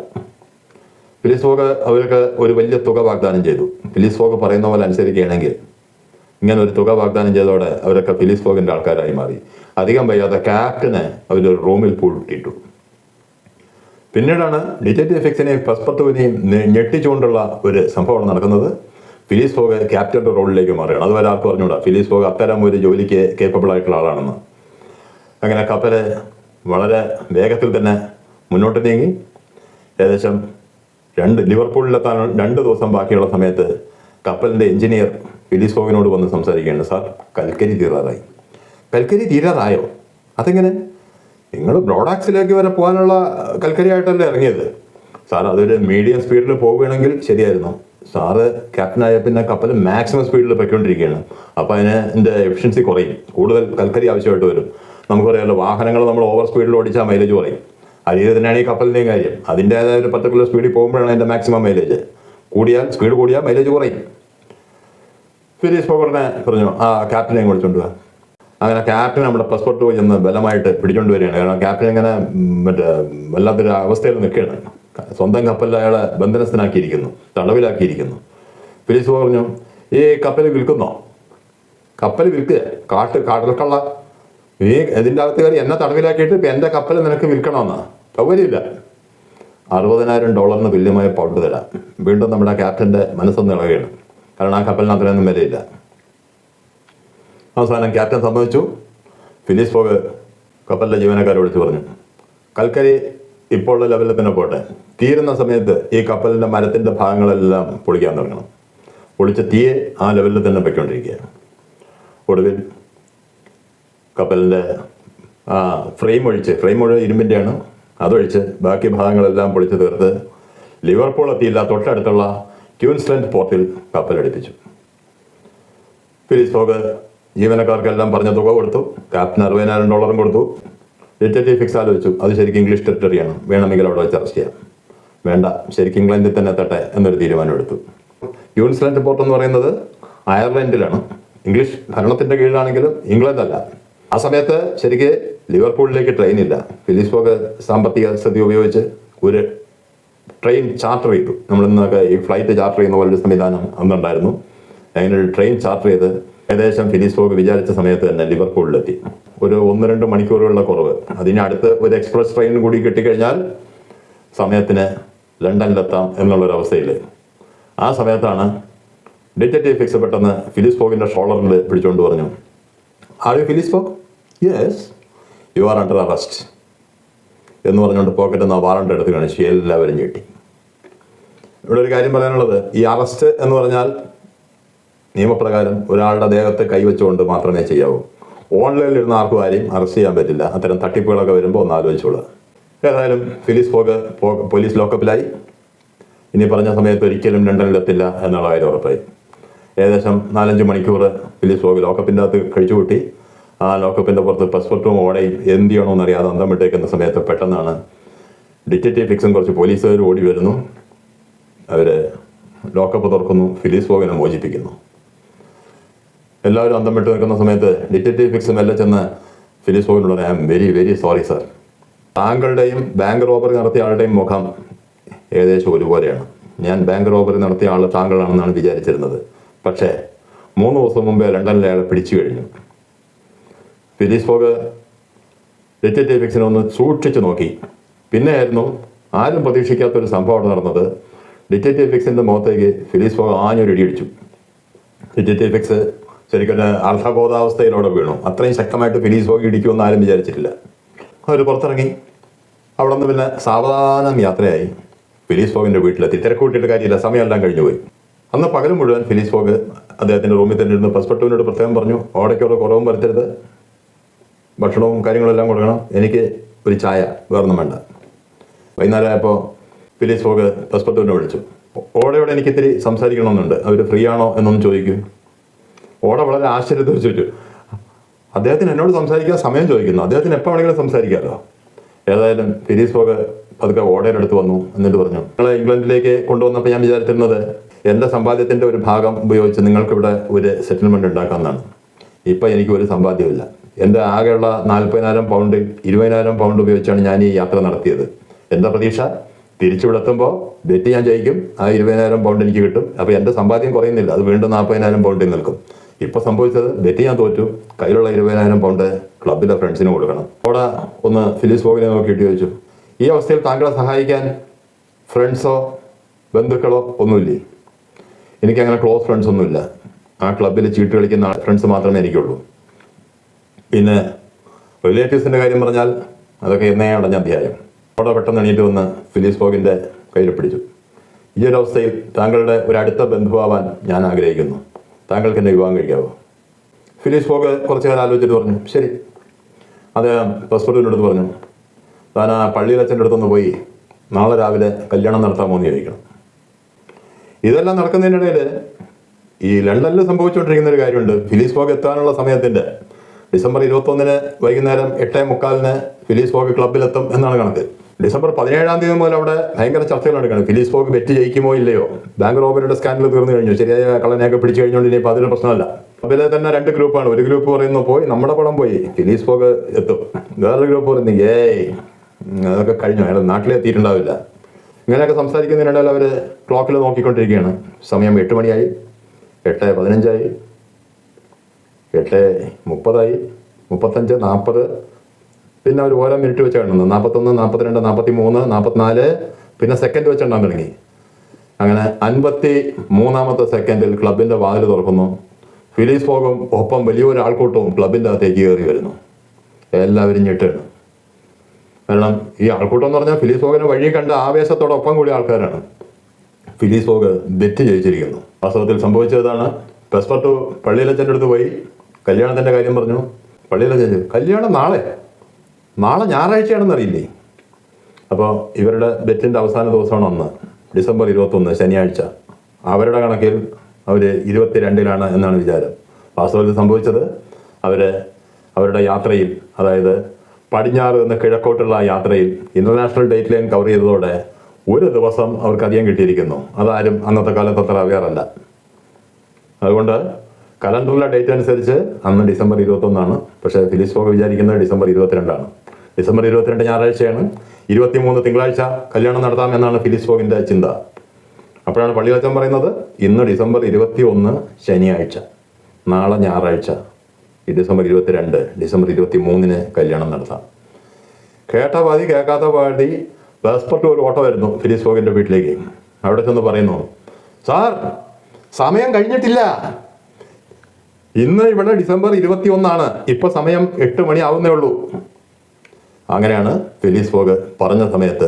ഫിലിസ് ഫോഗ് അവർക്ക് ഒരു വലിയ തുക വാഗ്ദാനം ചെയ്തു. ഫിലിസ് ഫോഗ് പറയുന്ന പോലെ അനുസരിക്കുകയാണെങ്കിൽ ഇങ്ങനെ ഒരു തുക വാഗ്ദാനം ചെയ്തതോടെ അവരൊക്കെ ഫിലിസ് ഫോഗിൻ്റെ ആൾക്കാരായി മാറി. അധികം വയ്യാതെ ക്യാപ്റ്റനെ അവരൊരു റൂമിൽ പൂട്ടിയിട്ടു. പിന്നീടാണ് ഡിറ്റക്റ്റീവ് ഫിക്സിനെയും പെസ്പർട്ടുവിനെയും ഞെട്ടിച്ചുകൊണ്ടുള്ള ഒരു സംഭവമാണ് നടക്കുന്നത്. ഫിലിസ് ഫോഗ് ക്യാപ്റ്റൻ്റെ റോളിലേക്ക് മാറുകയാണ്. അതുവരെ ആർക്കും പറഞ്ഞുകൂടാ ഫിലിസ് ഫോഗ് അത്തരം ഒരു ജോലിക്ക് കേപ്പബിൾ ആയിട്ടുള്ള ആളാണെന്ന്. അങ്ങനെ കപ്പൽ വളരെ വേഗത്തിൽ തന്നെ മുന്നോട്ട് നീങ്ങി. ഏകദേശം ലിവർപൂളിലെത്താൻ 2 ദിവസം ബാക്കിയുള്ള സമയത്ത് കപ്പലിൻ്റെ എഞ്ചിനീയർ ഫിലിസ് ഫോഗിനോട് വന്ന് സംസാരിക്കുകയാണ്. സാർ, കൽക്കരി തീരാറായി. കൽക്കരി തീരാറായോ? അതെങ്ങനെ? നിങ്ങൾ ബ്രോഡാക്സിലേക്ക് വരെ പോകാനുള്ള കൽക്കരി ആയിട്ടല്ലേ ഇറങ്ങിയത്? സാർ, അതൊരു മീഡിയം സ്പീഡിൽ പോവുകയാണെങ്കിൽ ശരിയായിരുന്നു. സാറ് ക്യാപ്റ്റനായ പിന്നെ കപ്പൽ മാക്സിമം സ്പീഡിൽ പൊയ്ക്കൊണ്ടിരിക്കുകയാണ്. അപ്പോൾ അതിൻ്റെ എഫിഷ്യൻസി കുറയും, കൂടുതൽ കൽക്കരി ആവശ്യമായിട്ട് വരും. നമുക്കറിയാമല്ലോ, വാഹനങ്ങൾ നമ്മൾ ഓവർ സ്പീഡിൽ ഓടിച്ചാൽ മൈലേജ് കുറയും. അത് തന്നെയാണ് ഈ കപ്പലിൻ്റെയും കാര്യം. അതിൻ്റേതായ ഒരു പർട്ടിക്കുലർ സ്പീഡിൽ പോകുമ്പോഴാണ് അതിൻ്റെ മാക്സിമം മൈലേജ്. സ്പീഡ് കൂടിയാൽ മൈലേജ് കുറയും. ഫിലിസ് ഫോഗറിനെ പറഞ്ഞു ആ ക്യാപ്റ്റനെയും വിളിച്ചോണ്ട് പോവാ. അങ്ങനെ ക്യാപ്റ്റൻ നമ്മുടെ പാസ്പോർട്ട് പോയി ചെന്ന് ബലമായിട്ട് പിടിച്ചോണ്ട് വരികയാണ്. കാരണം ക്യാപ്റ്റൻ ഇങ്ങനെ വല്ലാത്തൊരു അവസ്ഥയിൽ നിൽക്കുകയാണ്. സ്വന്തം കപ്പലിൽ അയാളെ ബന്ധനസ്ഥനാക്കിയിരിക്കുന്നു, തടവിലാക്കിയിരിക്കുന്നു. ഫിലിസ് ഫോഗർ പറഞ്ഞു ഈ കപ്പൽ വിൽക്കുന്നോ? കപ്പൽ വിൽക്കുക, കടൽക്കള്ള, നീ ഇതിൻ്റെ അകത്ത് കയറി എന്നെ തടവിലാക്കിയിട്ട് ഇപ്പം എൻ്റെ കപ്പൽ നിനക്ക് വിൽക്കണമെന്നാ? സൗകര്യമില്ല. $60,000 തുല്യമായ പൗണ്ട് തരാം. വീണ്ടും നമ്മുടെ ക്യാപ്റ്റൻ്റെ മനസ്സൊന്ന് ഇളകുകയാണ്. കാരണം ആ കപ്പലിന് അത്രയൊന്നും വിലയില്ല. അവസാനം ക്യാപ്റ്റൻ സമ്മതിച്ചു. ഫിലിസ് ഫോഗ് കപ്പലിലെ ജീവനക്കാരെ വിളിച്ച് പറഞ്ഞു കൽക്കരി ഇപ്പോൾ ഉള്ള ലെവലിൽ തന്നെ പോട്ടെ, തീരുന്ന സമയത്ത് ഈ കപ്പലിൻ്റെ മരത്തിൻ്റെ ഭാഗങ്ങളെല്ലാം പൊളിക്കാൻ തുടങ്ങണം. പൊളിച്ച തീയെ ആ ലെവലിൽ തന്നെ പൊയ്ക്കൊണ്ടിരിക്കുകയാണ്. ഒടുവിൽ കപ്പലിൻ്റെ ഫ്രെയിം മുഴുവൻ ഇരുമ്പിൻ്റെയാണ്, അതൊഴിച്ച് ബാക്കി ഭാഗങ്ങളെല്ലാം പൊളിച്ച് തീർത്ത് ലിവർപൂൾ എത്തിയില്ല തൊട്ടടുത്തുള്ള ക്യൂൻസ്ലൻഡ് പോർട്ടിൽ കപ്പലടുപ്പിച്ചു. ഫിലിസ് ഫോഗ് ജീവനക്കാർക്കെല്ലാം പറഞ്ഞ തുക കൊടുത്തു. ക്യാപ്റ്റൻ $60,000 കൊടുത്തു. ഡിറ്റക്റ്റീവ് ഫിക്സ് ആലോചിച്ചു, അത് ശരിക്കും ഇംഗ്ലീഷ് ടെറിട്ടറിയാണ്, വേണമെങ്കിൽ അവിടെ വെച്ച് അറസ്റ്റ് ചെയ്യാം. വേണ്ട, ശരിക്കും ഇംഗ്ലണ്ടിൽ തന്നെ എത്തട്ടെ എന്നൊരു തീരുമാനം എടുത്തു. ക്യൂൻസ്ലൻഡ് പോർട്ട് എന്ന് പറയുന്നത് അയർലൻഡിലാണ്. ഇംഗ്ലീഷ് ഭരണത്തിൻ്റെ കീഴിലാണെങ്കിലും ഇംഗ്ലണ്ട് അല്ല. ആ സമയത്ത് ശരിക്ക് ലിവർപൂളിലേക്ക് ട്രെയിൻ ഇല്ല. ഫിലിസ് ഫോഗ് സാമ്പത്തിക സ്ഥിതി ഉപയോഗിച്ച് ഒരു ട്രെയിൻ ചാർട്ടർ ചെയ്തു. നമ്മളിന്നൊക്കെ ഈ ഫ്ലൈറ്റ് ചാർട്ടർ ചെയ്യുന്ന പോലൊരു സംവിധാനം അന്നുണ്ടായിരുന്നു. അങ്ങനെ ഒരു ട്രെയിൻ ചാർട്ടർ ചെയ്ത് ഏകദേശം ഫിലിസ് ഫോഗ് വിചാരിച്ച സമയത്ത് തന്നെ ലിവർപൂളിലെത്തി. ഒരു 1-2 മണിക്കൂറുകളുടെ കുറവ്. അതിനടുത്ത് ഒരു എക്സ്പ്രസ് ട്രെയിൻ കൂടി കിട്ടിക്കഴിഞ്ഞാൽ സമയത്തിന് ലണ്ടനിലെത്താം എന്നുള്ളൊരവസ്ഥയിൽ. ആ സമയത്താണ് ഡിറ്റക്റ്റീവ് ഫിക്സ് പെട്ടെന്ന് ഫിലിസ് ഫോഗിൻ്റെ ഷോളറിൽ പിടിച്ചുകൊണ്ട് പറഞ്ഞു are you Phyllis fog? Yes, you are under arrest എന്ന് പറഞ്ഞുകൊണ്ട് പോക്കറ്റിൽ നിന്ന് വാറണ്ട് എടുത്ത് കാണിച്ച് എല്ലാവരും ഞെട്ടി. ഇവിടെ ഒരു കാര്യം പറയാനുള്ളത്, ഈ അറസ്റ്റ് എന്ന് പറഞ്ഞാൽ നിയമപ്രകാരം ഒരാളുടെ ദേഹത്തെ കൈവച്ചുകൊണ്ട് മാത്രമേ ചെയ്യാവൂ. ഓൺലൈനിൽ ഇരുന്ന ആർക്കും ആരെയും അറസ്റ്റ് ചെയ്യാൻ പറ്റില്ല. അത്തരം തട്ടിപ്പുകളൊക്കെ വരുമ്പോൾ ഒന്ന് ആലോചിച്ചോളുക. ഏതായാലും ഫിലിസ് ഫോഗ് പോലീസ് ലോക്കപ്പിലായി. ഇനി പറഞ്ഞ സമയത്ത് ഒരിക്കലും ലണ്ടനിലെത്തില്ല എന്നുള്ള കാര്യം ഉറപ്പായി. ഏകദേശം 4-5 മണിക്കൂർ ഫിലിസ് ഫോഗ് ലോക്കപ്പിൻ്റെ അകത്ത് കഴിച്ചുകൂട്ടി. ആ ലോക്കപ്പിൻ്റെ പുറത്ത് പാസ്പോർട്ടും ഓടയും എന്ത് ചെയ്യണമെന്നറിയാതെ അന്തം വിട്ടേക്കുന്ന സമയത്ത് പെട്ടെന്നാണ് ഡിറ്റക്റ്റീവ് ഫിക്സും കുറച്ച് പോലീസുകാർ ഓടി വരുന്നു. അവർ ലോക്കപ്പ് തുറക്കുന്നു, ഫിലിസ് ഫോഗിനെ മോചിപ്പിക്കുന്നു. എല്ലാവരും അന്തം വിട്ട് നിൽക്കുന്ന സമയത്ത് ഡിറ്റക്റ്റീവ് ഫിക്സ് മെല്ലെ ചെന്ന് ഫിലിസ് ഫോഗിനോട് I am very very sorry sir, താങ്കളുടെയും ബാങ്ക് റോബറി നടത്തിയ ആളുടെയും മുഖം ഏകദേശം ഒരുപോലെയാണ്. ഞാൻ ബാങ്ക് റോബറി നടത്തിയ ആൾ താങ്കളാണെന്നാണ് വിചാരിച്ചിരുന്നത്. പക്ഷേ 3 ദിവസം മുമ്പേ ലണ്ടനിൽ അയാളെ പിടിച്ചു കഴിഞ്ഞു. ഫിലിസ് ഫോഗ് ഡിറ്റക്റ്റീവ് ഫിക്സിനെ ഒന്ന് സൂക്ഷിച്ചു നോക്കി. പിന്നെയായിരുന്നു ആരും പ്രതീക്ഷിക്കാത്തൊരു സംഭവം അവിടെ നടന്നത്. ഡിറ്റക്റ്റീവ് ഫിക്സിൻ്റെ മുഖത്തേക്ക് ഫിലിസ് ഫോഗ് ആഞ്ഞൊരു ഇടിയിടിച്ചു. ഡിറ്റക്റ്റീവ് ഫിക്സ് ശരിക്കും അർദ്ധബോധാവസ്ഥയിലൂടെ വീണു. അത്രയും ശക്തമായിട്ട് ഫിലിസ് ഫോഗ് ഇടിക്കുമെന്ന് ആരും വിചാരിച്ചിട്ടില്ല. അവർ പുറത്തിറങ്ങി. അവിടെ നിന്ന് പിന്നെ സാവധാനം യാത്രയായി ഫിലിസ് ഫോഗിൻ്റെ വീട്ടിലെത്തി. തിരക്കൂട്ടിയിട്ട് കാര്യമില്ല, സമയമെല്ലാം കഴിഞ്ഞു പോയി. അന്ന് പകൽ മുഴുവൻ ഫിലിസ് ഫോഗ് അദ്ദേഹത്തിൻ്റെ റൂമിൽ തന്നെ ഇരുന്ന് പെർസ്പെക്റ്റീവിനോട് പ്രത്യേകം പറഞ്ഞു ഓടയ്ക്കോടെ കുറവും വരുത്തരുത്, ഭക്ഷണവും കാര്യങ്ങളെല്ലാം കൊടുക്കണം, എനിക്ക് ഒരു ചായ വേറൊന്നും വേണ്ട. വൈകുന്നേരം ആയപ്പോൾ ഫിലിസ് ഫോഗ് പെർസ്പെക്റ്റീവിനെ വിളിച്ചു. ഓടയോടെ എനിക്കിത്തിരി സംസാരിക്കണമെന്നുണ്ട്, അവർ ഫ്രീ ആണോ എന്നൊന്നും ചോദിക്കും. ഓട വളരെ ആശ്ചര്യത്തിൽ ചോദിച്ചു. അദ്ദേഹത്തിന് എന്നോട് സംസാരിക്കാൻ സമയം ചോദിക്കുന്നു, അദ്ദേഹത്തിന് എപ്പോൾ വേണമെങ്കിലും സംസാരിക്കാമല്ലോ. ഏതായാലും ഫിലിസ് ഫോഗ് പതുക്കെ ഓടയുടെ അടുത്ത് വന്നു. എന്നിട്ട് പറഞ്ഞു നിങ്ങളെ ഇംഗ്ലണ്ടിലേക്ക് കൊണ്ടുവന്നപ്പോൾ ഞാൻ വിചാരിച്ചിരുന്നത് എൻ്റെ സമ്പാദ്യത്തിൻ്റെ ഒരു ഭാഗം ഉപയോഗിച്ച് നിങ്ങൾക്കിവിടെ ഒരു സെറ്റിൽമെൻറ്റ് ഉണ്ടാക്കാമെന്നാണ്. ഇപ്പം എനിക്ക് ഒരു സമ്പാദ്യമില്ല. എൻ്റെ ആകെയുള്ള 40,000 പൗണ്ടിൽ 20,000 പൗണ്ട് ഉപയോഗിച്ചാണ് ഞാൻ ഈ യാത്ര നടത്തിയത്. എൻ്റെ പ്രതീക്ഷ തിരിച്ചുവിടെത്തുമ്പോൾ ബെറ്റ് ഞാൻ ജയിക്കും, ആ 20,000 പൗണ്ട് എനിക്ക് കിട്ടും. അപ്പോൾ എൻ്റെ സമ്പാദ്യം കുറയുന്നില്ല, അത് വീണ്ടും 40,000 പൗണ്ടിൽ നിൽക്കും. ഇപ്പോൾ സംഭവിച്ചത് ബെറ്റ് ഞാൻ തോറ്റു, കയ്യിലുള്ള 20,000 പൗണ്ട് ക്ലബിലെ ഫ്രണ്ട്സിന് കൊടുക്കണം. അവിടെ ഒന്ന് ഫിലിസ് ഫോഗിനെ നോക്കിയിട്ട് ചോദിച്ചു ഈ അവസ്ഥയിൽ താങ്കളെ സഹായിക്കാൻ ഫ്രണ്ട്സോ ബന്ധുക്കളോ ഒന്നുമില്ലേ? എനിക്കങ്ങനെ ക്ലോസ് ഫ്രണ്ട്സ് ഒന്നുമില്ല. ആ ക്ലബിൽ ചീട്ട് കളിക്കുന്ന ഫ്രണ്ട്സ് മാത്രമേ എനിക്കുള്ളൂ. പിന്നെ റിലേറ്റീവ്സിൻ്റെ കാര്യം പറഞ്ഞാൽ അതൊക്കെ എന്നേ അടഞ്ഞ അധ്യായം. അവിടെ പെട്ടെന്ന് എണീറ്റ് വന്ന് ഫിലിസ് ഫോഗിൻ്റെ കയ്യിൽ പിടിച്ചു. ഈ ഒരു അവസ്ഥയിൽ താങ്കളുടെ ഒരു അടുത്ത ബന്ധുവാവാൻ ഞാൻ ആഗ്രഹിക്കുന്നു, താങ്കൾക്ക് എന്നെ വിവാഹം കഴിക്കാവോ? ഫിലിസ് ഫോഗ് കുറച്ച് നേരം ആലോചിച്ചിട്ട് പറഞ്ഞു ശരി. അദ്ദേഹം പാസ്പോർട്ടിനടുത്ത് പറഞ്ഞു താൻ ആ പള്ളിയിലച്ഛൻ്റെ അടുത്തൊന്ന് പോയി നാളെ രാവിലെ കല്യാണം നടത്താമോ എന്ന് ചോദിക്കണം. ഇതെല്ലാം നടക്കുന്നതിനിടയിൽ ഈ ലണ്ടനിൽ സംഭവിച്ചുകൊണ്ടിരിക്കുന്ന ഒരു കാര്യമുണ്ട്. ഫിലിസ് ഫോഗ് എത്താനുള്ള സമയത്തിൻ്റെ ഡിസംബർ 21 വൈകുന്നേരം 8:45 ഫിലിസ് ഫോഗ് ക്ലബിലെത്തും എന്നാണ് കണക്ക്. ഡിസംബർ 17 മുതൽ അവിടെ ഭയങ്കര ചർച്ചകൾ നടക്കുകയാണ്. ഫിലിസ് ഫോഗ് ബെറ്റ് ജയിക്കുമോ ഇല്ലയോ. ബാങ്ക് റോബറിയുടെ സ്കാൻഡൽ തീർന്നു കഴിഞ്ഞു. ശരിയായ കള്ളനെയൊക്കെ പിടിച്ചു കഴിഞ്ഞുകൊണ്ട് ഇനിയിപ്പോൾ അതൊരു പ്രശ്നമല്ല. അതിൽ തന്നെ 2 ഗ്രൂപ്പാണ്. ഒരു ഗ്രൂപ്പ് പറയുന്നു പോയി നമ്മുടെ പടം പോയി, ഫിലിസ് ഫോഗ് എത്തും. വേറൊരു ഗ്രൂപ്പ് പറയുന്നു അതൊക്കെ കഴിഞ്ഞു, അയാൾ നാട്ടിലെത്തിയിട്ടുണ്ടാവില്ല. ഇങ്ങനെയൊക്കെ സംസാരിക്കുന്നതിനിടയിൽ അവർ ക്ലോക്കിൽ നോക്കിക്കൊണ്ടിരിക്കുകയാണ്. സമയം 8 മണിയായി, 8:15, 8:30, 35, 40. പിന്നെ അവർ ഓരോ മിനിറ്റ് വെച്ച് കാണുന്നത് 41, 42, 43, 44. പിന്നെ സെക്കൻഡ് വെച്ച് എണ്ണാൻ തുടങ്ങി. അങ്ങനെ 53-ാമത്തെ സെക്കൻഡിൽ ക്ലബിൻ്റെ വാതിൽ തുറക്കുന്നു. ഫിലിസ് ഫോഗും ഒപ്പം വലിയൊരു ആൾക്കൂട്ടവും ക്ലബിൻ്റെ അകത്തേക്ക് കയറി വരുന്നു. എല്ലാവരും ഞെട്ടാണ്. കാരണം ഈ ആൾക്കൂട്ടം എന്ന് പറഞ്ഞാൽ ഫിലിസ് ഫോഗിനെ വഴി കണ്ട ആവേശത്തോടൊപ്പം കൂടിയ ആൾക്കാരാണ്. ഫിലിസ് ഫോഗ് ബെറ്റ് ജയിച്ചിരിക്കുന്നു. വാസ്തവത്തിൽ സംഭവിച്ചതാണ്. പെസ്പെർട്ടു പള്ളിയിലച്ഛൻ്റെ അടുത്ത് പോയി കല്യാണത്തിൻ്റെ കാര്യം പറഞ്ഞു. പള്ളിയിലച്ഛൻ കല്യാണം നാളെ ഞായറാഴ്ചയാണെന്ന് അറിയില്ലേ. അപ്പോൾ ഇവരുടെ ബെറ്റിൻ്റെ അവസാന ദിവസമാണ് അന്ന്, ഡിസംബർ 21, ശനിയാഴ്ച. അവരുടെ കണക്കിൽ അവർ 22-ലാണ് എന്നാണ് വിചാരം. വാസ്തവത്തിൽ സംഭവിച്ചത് അവരുടെ യാത്രയിൽ, അതായത് പടിഞ്ഞാറ് നിന്ന് കിഴക്കോട്ടുള്ള യാത്രയിൽ ഇൻ്റർനാഷണൽ ഡേറ്റ് ലൈൻ കവർ ചെയ്തതോടെ ഒരു ദിവസം അവർക്ക് അധികം കിട്ടിയിരിക്കുന്നു. അതാരും അന്നത്തെ കാലത്ത് അത്ര അവെയറല്ല. അതുകൊണ്ട് കലണ്ടറിലെ ഡേറ്റ് അനുസരിച്ച് അന്ന് ഡിസംബർ 21-ആണ്. പക്ഷേ ഫിലിസ് ഫോഗ് വിചാരിക്കുന്നത് ഡിസംബർ 22-ആണ്. ഡിസംബർ 22 ഞായറാഴ്ചയാണ്. 23 തിങ്കളാഴ്ച കല്യാണം നടത്താമെന്നാണ് ഫിലിസ് ഫോഗിൻ്റെ ചിന്ത. അപ്പോഴാണ് പള്ളിയിലച്ചൻ പറയുന്നത് ഇന്ന് ഡിസംബർ 21 ശനിയാഴ്ച, നാളെ ഞായറാഴ്ച, ഡിസംബർ 22, ഡിസംബർ 23 കല്യാണം നടത്താം. കേട്ട പാതി കേൾക്കാത്ത പാതി പെസ്പെർട്ടു ഒരു ഓട്ടോ വരുന്നു ഫിലിസ് ഫോഗിൻ്റെ വീട്ടിലേക്ക്. അവിടെ ചെന്ന് പറയുന്നു, സാർ സമയം കഴിഞ്ഞിട്ടില്ല, ഇന്ന് ഇവിടെ ഡിസംബർ 21-ആണ്, ഇപ്പോൾ സമയം 8 മണി ആവുന്നേ ഉള്ളൂ. അങ്ങനെയാണ് ഫിലിസ് ഫോഗ് പറഞ്ഞ സമയത്ത്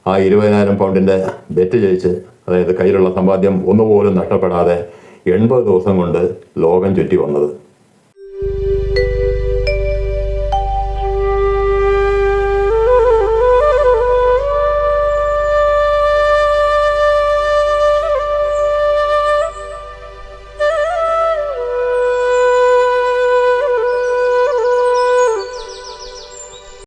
ആ 20,000 പൗണ്ടിൻ്റെ ബെറ്റ് ജയിച്ച്, അതായത് കയ്യിലുള്ള സമ്പാദ്യം ഒന്നുപോലും നഷ്ടപ്പെടാതെ 80 ദിവസം കൊണ്ട് ലോകം ചുറ്റി വന്നത്.